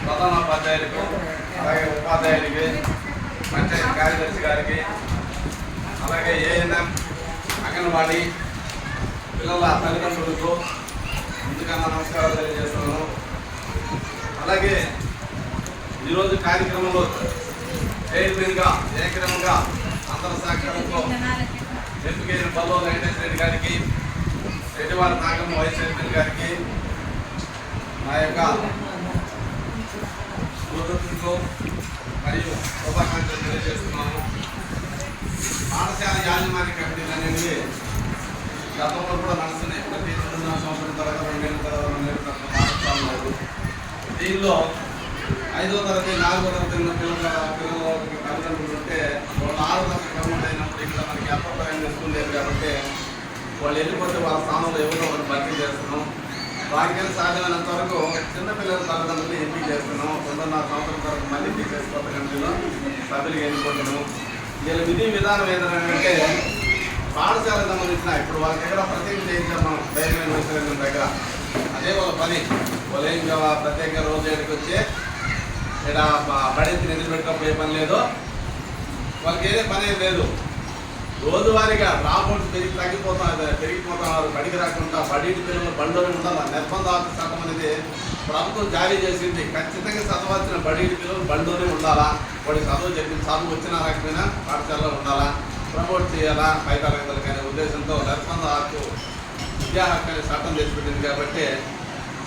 ప్రధానోపాధ్యాయులకు, అలాగే ఉపాధ్యాయులకి, పంచాయతీ కార్యదర్శి గారికి, అలాగే ఏఎన్ఎం, అంగన్వాడీ పిల్లల తల్లిదండ్రులకు ముందుగా నమస్కారాలు తెలియజేస్తున్నాను. అలాగే ఈరోజు కార్యక్రమంలో చైర్మన్గా ఏకగ్రమంగా అందరి సహకారంతో ఎంపికైన బల్లో వెంకటేశ్వర రెడ్డి గారికి, రెడ్డివారి నాగమ్మ వైస్ చైర్మన్ గారికి నా యొక్క స్ఫూర్తితో మరియు శుభాకాంక్షలు తెలియజేస్తున్నాను. పాఠశాల యాజమాన్య కమిటీలు అనేవి గతంలో కూడా నడుస్తున్నాయి. ప్రతి 2 సంవత్సరం తర్వాత 2 ఏళ్ళ తర్వాత పాఠశాలలు. దీనిలో 5వ తరగతి 4వ తరగతి పిల్లల తల్లిదండ్రులు ఉంటే వాళ్ళు 6వ తరగతి గవర్నమెంట్ అయినప్పుడు ఇక్కడ మనకి అప్పపరంగా స్కూల్ లేదు కాబట్టి వాళ్ళు వెళ్ళిపోతే వాళ్ళ స్థానంలో ఎవరో ఒకటి భర్తీ చేస్తున్నాం. వారికైనా సాధ్యమైనంత వరకు చిన్నపిల్లల తల్లిదండ్రులు ఎంపిక చేస్తున్నాం. 2.5 సంవత్సరం వరకు మళ్ళీ తీసేసి కొత్త కమిటీలో సభ్యులు ఎన్నుకుంటున్నాం. వీళ్ళ విధి విధానం ఏంటంటే పాఠశాలకు సంబంధించిన ఇప్పుడు వాళ్ళ దగ్గర ప్రత్యేకం చేయించాం మనం ధైర్యమైన విషయం దగ్గర. అదే వాళ్ళ పని. వాళ్ళు ఏం ప్రత్యేకంగా రోజు ఏడికి వచ్చి ఇక్కడ బడికి నిధులు పెట్టకపోయే పని లేదు. వాళ్ళకి ఏదే పని ఏం లేదు. రోజువారీగా రాబోట్స్ పెరిగిపోతున్నారు. బడికి రాకుండా బడి పిల్లలు బండ్లోనే ఉండాలి. నిర్బంధ చట్టం అనేది ప్రభుత్వం జారీ చేసింది. ఖచ్చితంగా చదవాల్సిన బడి పిల్లలు బండ్లోనే ఉండాలా. వాడి చదువు వచ్చిన రాకపోయినా పాఠశాలలో ఉండాలా. ప్రమోట్ చేయాలా పై తరగతులు కానీ ఉద్దేశంతో నిర్బంధ హక్కు విద్యా హక్కు అనే చట్టం తెచ్చిపెట్టింది కాబట్టి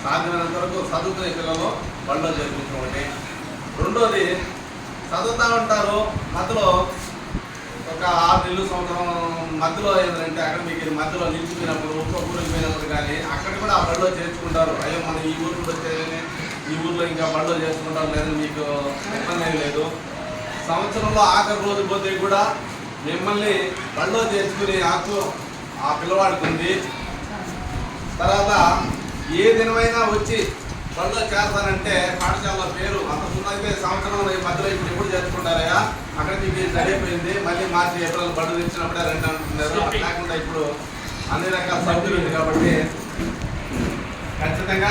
సాధ్యమైనంత వరకు చదువుకునే పిల్లలు బడిలో చేర్పించండి. రెండోది చదువుతూ ఉంటారు మధ్యలో ఒక 6 నెలలు సంవత్సరం మధ్యలో ఏంటంటే అక్కడ మీకు మధ్యలో నిలిచిపోయినప్పుడు ఒక్క ఊరికి పోయినప్పుడు కానీ అక్కడ కూడా ఆ బడిలో చేర్చుకుంటారు. అయ్యో మనం ఈ ఊరికి వచ్చేదని ఈ ఊర్లో ఇంకా బడిలో చేసుకుంటారు లేదని మీకు ఇబ్బంది ఏం లేదు. సంవత్సరంలో ఆఖరి రోజు పోతే కూడా మిమ్మల్ని బడిలో చేర్చుకునే హక్కు ఆ పిల్లవాడికి ఉంది. తర్వాత ఏ దినమైనా వచ్చి బడిలో చేస్తానంటే పాఠశాల పేరు అంతకుముందు అయితే సంవత్సరం మధ్యలో ఇప్పుడు ఎప్పుడు చేర్చుకుంటారయ్యా అక్కడ మీకు సరిపోయింది మళ్ళీ మార్చి ఏప్రిల్ బడులు ఇచ్చినప్పుడే 2 అంటున్నారు. లేకుండా ఇప్పుడు అన్ని రకాల సభ్యులు ఉంది కాబట్టి ఖచ్చితంగా